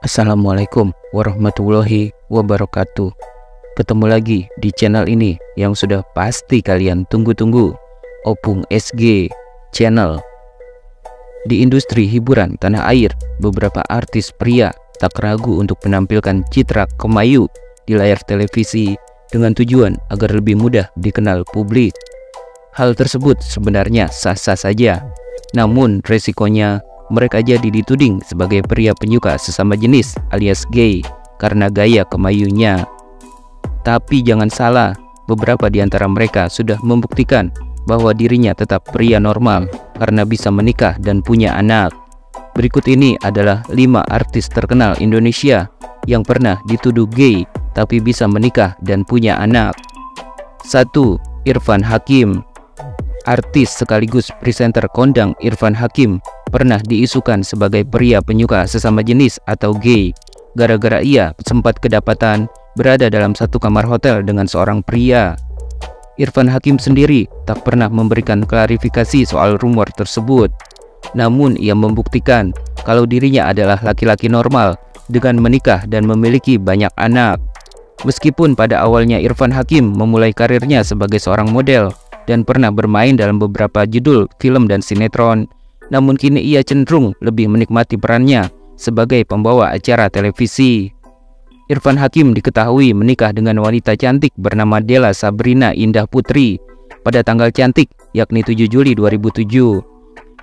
Assalamualaikum warahmatullahi wabarakatuh. Ketemu lagi di channel ini yang sudah pasti kalian tunggu-tunggu, Opung SG Channel. Di industri hiburan tanah air, beberapa artis pria tak ragu untuk menampilkan citra kemayu di layar televisi dengan tujuan agar lebih mudah dikenal publik. Hal tersebut sebenarnya sah-sah saja, namun resikonya mereka jadi dituding sebagai pria penyuka sesama jenis alias gay karena gaya kemayunya. Tapi jangan salah, beberapa di antara mereka sudah membuktikan bahwa dirinya tetap pria normal karena bisa menikah dan punya anak. Berikut ini adalah 5 artis terkenal Indonesia yang pernah dituduh gay tapi bisa menikah dan punya anak. 1. Irfan Hakim. Artis sekaligus presenter kondang Irfan Hakim pernah diisukan sebagai pria penyuka sesama jenis atau gay gara-gara ia sempat kedapatan berada dalam satu kamar hotel dengan seorang pria. Irfan Hakim sendiri tak pernah memberikan klarifikasi soal rumor tersebut, namun ia membuktikan kalau dirinya adalah laki-laki normal dengan menikah dan memiliki banyak anak. Meskipun pada awalnya Irfan Hakim memulai karirnya sebagai seorang model dan pernah bermain dalam beberapa judul film dan sinetron, namun kini ia cenderung lebih menikmati perannya sebagai pembawa acara televisi. Irfan Hakim diketahui menikah dengan wanita cantik bernama Della Sabrina Indah Putri pada tanggal cantik yakni 7 Juli 2007.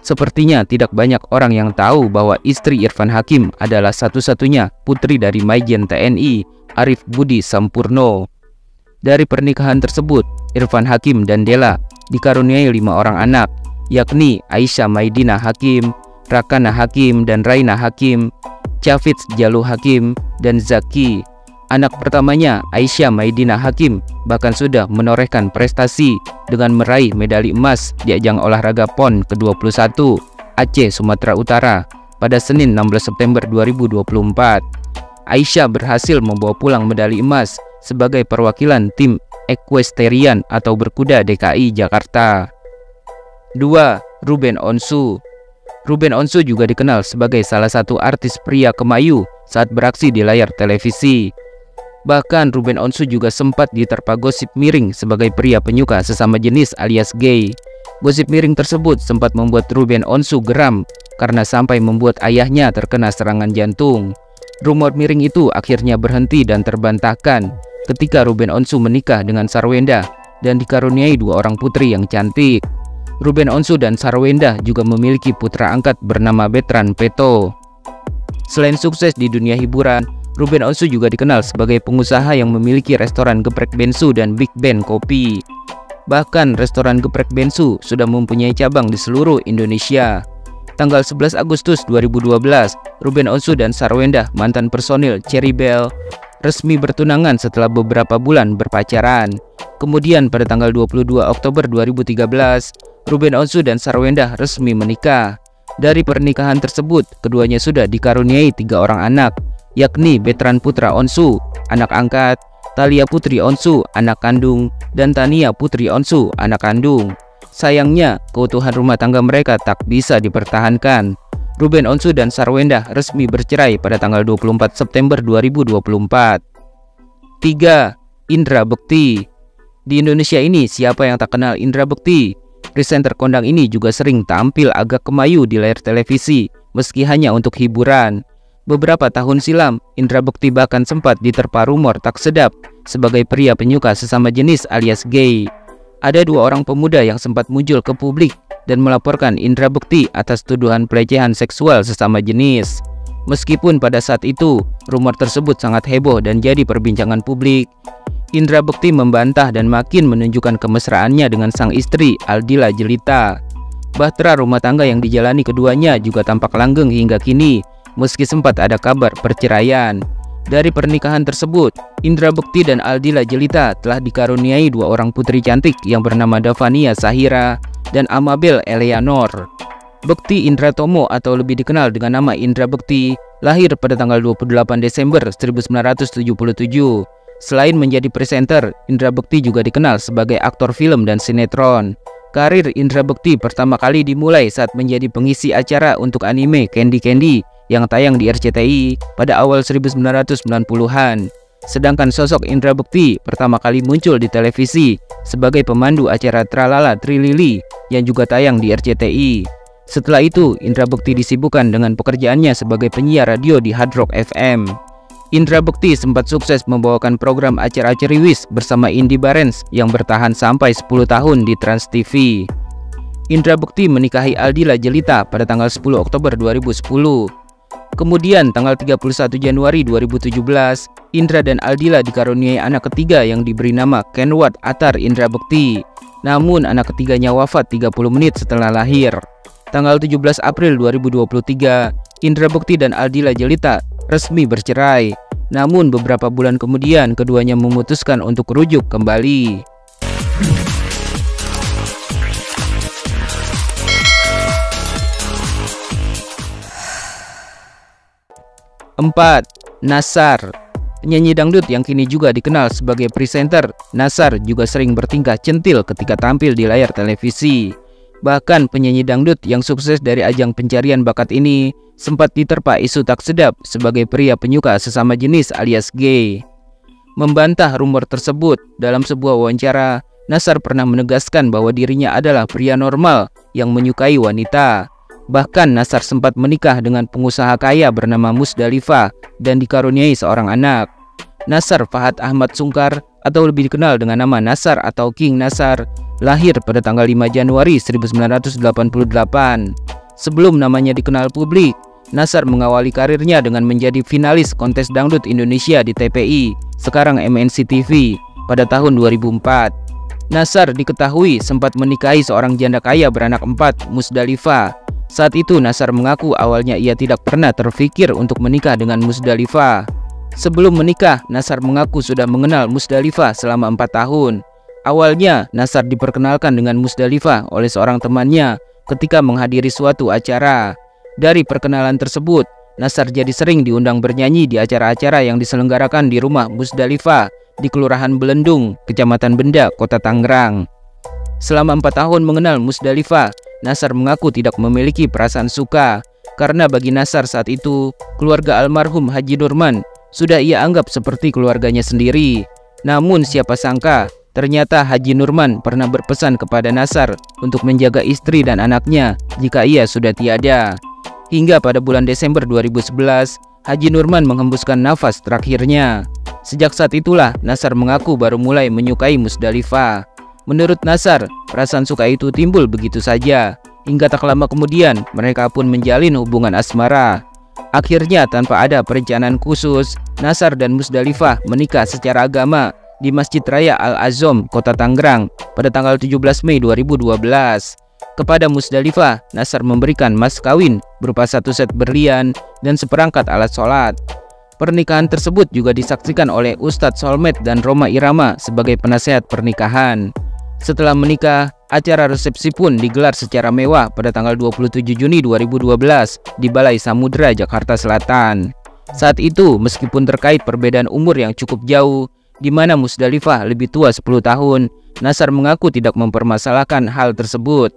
Sepertinya tidak banyak orang yang tahu bahwa istri Irfan Hakim adalah satu-satunya putri dari Majen TNI Arief Budi Sampurno. Dari pernikahan tersebut, Irfan Hakim dan Della dikaruniai 5 orang anak, yakni Aisyah Maidina Hakim, Rakana Hakim dan Raina Hakim, Chavits Jalu Hakim, dan Zaki. Anak pertamanya, Aisyah Maidina Hakim, bahkan sudah menorehkan prestasi dengan meraih medali emas di ajang olahraga PON ke-21 Aceh Sumatera Utara pada Senin 16 September 2024. Aisyah berhasil membawa pulang medali emas sebagai perwakilan tim equestrian atau berkuda DKI Jakarta. 2. Ruben Onsu. Ruben Onsu juga dikenal sebagai salah satu artis pria kemayu saat beraksi di layar televisi. Bahkan Ruben Onsu juga sempat diterpa gosip miring sebagai pria penyuka sesama jenis alias gay. Gosip miring tersebut sempat membuat Ruben Onsu geram karena sampai membuat ayahnya terkena serangan jantung. Rumor miring itu akhirnya berhenti dan terbantahkan ketika Ruben Onsu menikah dengan Sarwenda dan dikaruniai 2 orang putri yang cantik. Ruben Onsu dan Sarwenda juga memiliki putra angkat bernama Betran Peto. Selain sukses di dunia hiburan, Ruben Onsu juga dikenal sebagai pengusaha yang memiliki restoran geprek bensu dan big band kopi. Bahkan restoran geprek bensu sudah mempunyai cabang di seluruh Indonesia. Tanggal 11 Agustus 2012, Ruben Onsu dan Sarwenda, mantan personil Cherry Bell, resmi bertunangan setelah beberapa bulan berpacaran. Kemudian pada tanggal 22 Oktober 2013, Ruben Onsu dan Sarwenda resmi menikah. Dari pernikahan tersebut, keduanya sudah dikaruniai 3 orang anak, yakni Betran Putra Onsu, anak angkat, Thalia Putri Onsu, anak kandung, dan Tania Putri Onsu, anak kandung. Sayangnya, keutuhan rumah tangga mereka tak bisa dipertahankan. Ruben Onsu dan Sarwenda resmi bercerai pada tanggal 24 September 2024. 3. Indra Bekti. Di Indonesia ini siapa yang tak kenal Indra Bekti? Presenter kondang ini juga sering tampil agak kemayu di layar televisi meski hanya untuk hiburan. Beberapa tahun silam, Indra Bekti bahkan sempat diterpa rumor tak sedap sebagai pria penyuka sesama jenis alias gay. Ada 2 orang pemuda yang sempat muncul ke publik dan melaporkan Indra Bekti atas tuduhan pelecehan seksual sesama jenis. Meskipun pada saat itu rumor tersebut sangat heboh dan jadi perbincangan publik, Indra Bekti membantah dan makin menunjukkan kemesraannya dengan sang istri Aldila Jelita. Bahtera rumah tangga yang dijalani keduanya juga tampak langgeng hingga kini, meski sempat ada kabar perceraian. Dari pernikahan tersebut, Indra Bekti dan Aldila Jelita telah dikaruniai 2 orang putri cantik yang bernama Davania Sahira dan Amabel Eleanor. Bekti Indra Tomo atau lebih dikenal dengan nama Indra Bekti lahir pada tanggal 28 Desember 1977. Selain menjadi presenter, Indra Bekti juga dikenal sebagai aktor film dan sinetron. Karir Indra Bekti pertama kali dimulai saat menjadi pengisi acara untuk anime Candy Candy yang tayang di RCTI pada awal 1990-an. Sedangkan sosok Indra Bekti pertama kali muncul di televisi sebagai pemandu acara Tralala Trilili yang juga tayang di RCTI. Setelah itu, Indra Bekti disibukkan dengan pekerjaannya sebagai penyiar radio di Hard Rock FM. Indra Bekti sempat sukses membawakan program acara Ceriwis bersama Indy Barens yang bertahan sampai 10 tahun di Trans TV. Indra Bekti menikahi Aldila Jelita pada tanggal 10 Oktober 2010. Kemudian tanggal 31 Januari 2017, Indra dan Aldila dikaruniai anak ketiga yang diberi nama Kenwat Atar Indra Bekti. Namun anak ketiganya wafat 30 menit setelah lahir. Tanggal 17 April 2023, Indra Bekti dan Aldila Jelita resmi bercerai. Namun beberapa bulan kemudian keduanya memutuskan untuk rujuk kembali. 4. Nassar. Penyanyi dangdut yang kini juga dikenal sebagai presenter, Nassar juga sering bertingkah centil ketika tampil di layar televisi. Bahkan penyanyi dangdut yang sukses dari ajang pencarian bakat ini sempat diterpa isu tak sedap sebagai pria penyuka sesama jenis alias gay. Membantah rumor tersebut, dalam sebuah wawancara, Nassar pernah menegaskan bahwa dirinya adalah pria normal yang menyukai wanita. Bahkan Nassar sempat menikah dengan pengusaha kaya bernama Musdalifah dan dikaruniai seorang anak. Nassar Fahad Ahmad Sungkar atau lebih dikenal dengan nama Nassar atau King Nassar lahir pada tanggal 5 Januari 1988. Sebelum namanya dikenal publik, Nassar mengawali karirnya dengan menjadi finalis kontes dangdut Indonesia di TPI, sekarang MNC TV, pada tahun 2004. Nassar diketahui sempat menikahi seorang janda kaya beranak 4, Musdalifah. Saat itu Nassar mengaku awalnya ia tidak pernah terfikir untuk menikah dengan Musdalifah. Sebelum menikah, Nassar mengaku sudah mengenal Musdalifah selama 4 tahun. Awalnya, Nassar diperkenalkan dengan Musdalifah oleh seorang temannya ketika menghadiri suatu acara. Dari perkenalan tersebut, Nassar jadi sering diundang bernyanyi di acara-acara yang diselenggarakan di rumah Musdalifah di Kelurahan Belendung, Kecamatan Benda, Kota Tangerang. Selama 4 tahun mengenal Musdalifah, Nassar mengaku tidak memiliki perasaan suka karena bagi Nassar saat itu, keluarga almarhum Haji Nurman sudah ia anggap seperti keluarganya sendiri. Namun siapa sangka, ternyata Haji Nurman pernah berpesan kepada Nassar untuk menjaga istri dan anaknya jika ia sudah tiada. Hingga pada bulan Desember 2011, Haji Nurman menghembuskan nafas terakhirnya. Sejak saat itulah Nassar mengaku baru mulai menyukai Musdalifah. Menurut Nassar, perasaan suka itu timbul begitu saja. Hingga tak lama kemudian, mereka pun menjalin hubungan asmara. Akhirnya tanpa ada perencanaan khusus, Nassar dan Musdalifah menikah secara agama di Masjid Raya Al-Azom, Kota Tangerang pada tanggal 17 Mei 2012. Kepada Musdalifah, Nassar memberikan mas kawin berupa 1 set berlian dan seperangkat alat sholat. Pernikahan tersebut juga disaksikan oleh Ustadz Solmed dan Roma Irama sebagai penasehat pernikahan. Setelah menikah, acara resepsi pun digelar secara mewah pada tanggal 27 Juni 2012 di Balai Samudra, Jakarta Selatan. Saat itu, meskipun terkait perbedaan umur yang cukup jauh, di mana Musdalifah lebih tua 10 tahun, Nassar mengaku tidak mempermasalahkan hal tersebut.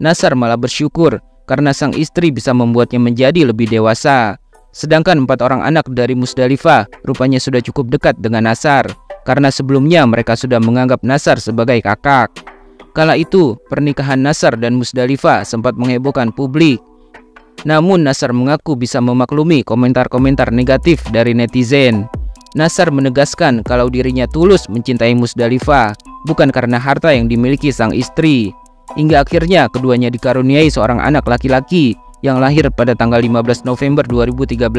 Nassar malah bersyukur karena sang istri bisa membuatnya menjadi lebih dewasa. Sedangkan 4 orang anak dari Musdalifah rupanya sudah cukup dekat dengan Nassar, karena sebelumnya mereka sudah menganggap Nassar sebagai kakak. Kala itu, pernikahan Nassar dan Musdalifah sempat menghebohkan publik. Namun Nassar mengaku bisa memaklumi komentar-komentar negatif dari netizen. Nassar menegaskan kalau dirinya tulus mencintai Musdalifah, bukan karena harta yang dimiliki sang istri. Hingga akhirnya keduanya dikaruniai seorang anak laki-laki yang lahir pada tanggal 15 November 2013.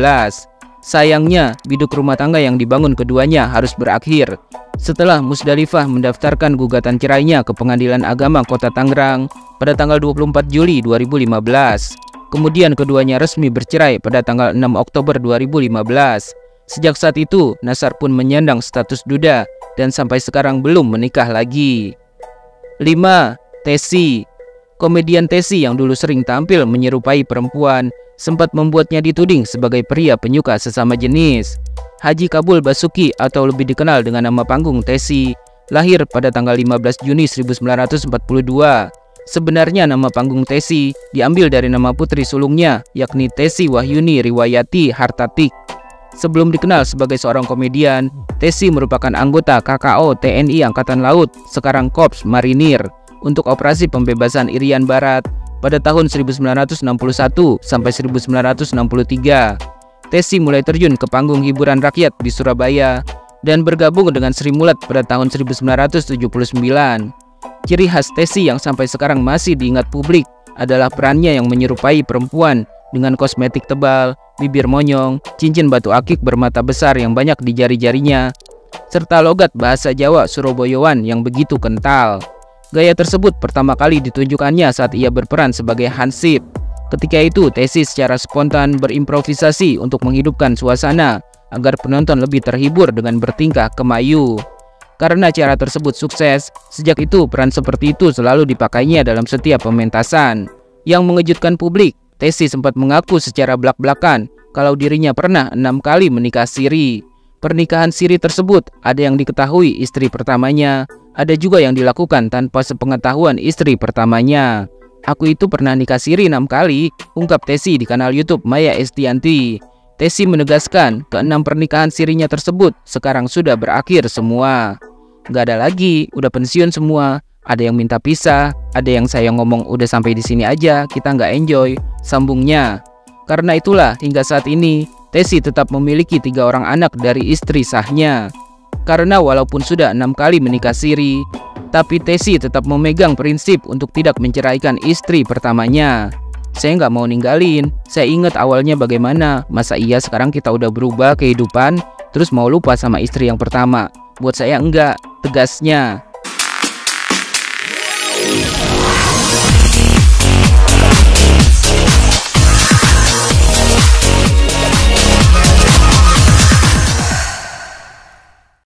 Sayangnya, biduk rumah tangga yang dibangun keduanya harus berakhir setelah Musdalifah mendaftarkan gugatan cerainya ke Pengadilan Agama Kota Tangerang pada tanggal 24 Juli 2015. Kemudian keduanya resmi bercerai pada tanggal 6 Oktober 2015. Sejak saat itu, Nassar pun menyandang status duda dan sampai sekarang belum menikah lagi. 5. Tessy. Komedian Tessy yang dulu sering tampil menyerupai perempuan sempat membuatnya dituding sebagai pria penyuka sesama jenis. Haji Kabul Basuki atau lebih dikenal dengan nama panggung Tessy lahir pada tanggal 15 Juni 1942. Sebenarnya nama panggung Tessy diambil dari nama putri sulungnya, yakni Tessy Wahyuni Riwayati Hartatik. Sebelum dikenal sebagai seorang komedian, Tessy merupakan anggota KKO TNI Angkatan Laut, sekarang Korps Marinir, untuk operasi pembebasan Irian Barat pada tahun 1961 sampai 1963. Tessy mulai terjun ke panggung hiburan rakyat di Surabaya dan bergabung dengan Sri Mulat pada tahun 1979. Ciri khas Tessy yang sampai sekarang masih diingat publik adalah perannya yang menyerupai perempuan dengan kosmetik tebal, bibir monyong, cincin batu akik bermata besar yang banyak di jari-jarinya, serta logat bahasa Jawa Surabayaan yang begitu kental. Gaya tersebut pertama kali ditunjukkannya saat ia berperan sebagai Hansip. Ketika itu, Tessy secara spontan berimprovisasi untuk menghidupkan suasana agar penonton lebih terhibur dengan bertingkah kemayu. Karena cara tersebut sukses, sejak itu peran seperti itu selalu dipakainya dalam setiap pementasan. Yang mengejutkan publik, Tessy sempat mengaku secara belak-belakan kalau dirinya pernah 6 kali menikah siri. Pernikahan siri tersebut ada yang diketahui istri pertamanya, ada juga yang dilakukan tanpa sepengetahuan istri pertamanya. "Aku itu pernah nikah siri 6 kali, ungkap Tessy di kanal YouTube Maya Estianty. Tessy menegaskan ke-6 pernikahan sirinya tersebut sekarang sudah berakhir semua. Gak ada lagi, udah pensiun semua. Ada yang minta pisah, ada yang saya ngomong udah sampai di sini aja, kita nggak enjoy," sambungnya. Karena itulah hingga saat ini Tessy tetap memiliki 3 orang anak dari istri sahnya. Karena walaupun sudah 6 kali menikah siri, tapi Tessy tetap memegang prinsip untuk tidak menceraikan istri pertamanya. "Saya nggak mau ninggalin, saya ingat awalnya bagaimana, masa iya sekarang kita udah berubah kehidupan, terus mau lupa sama istri yang pertama? Buat saya enggak," tegasnya.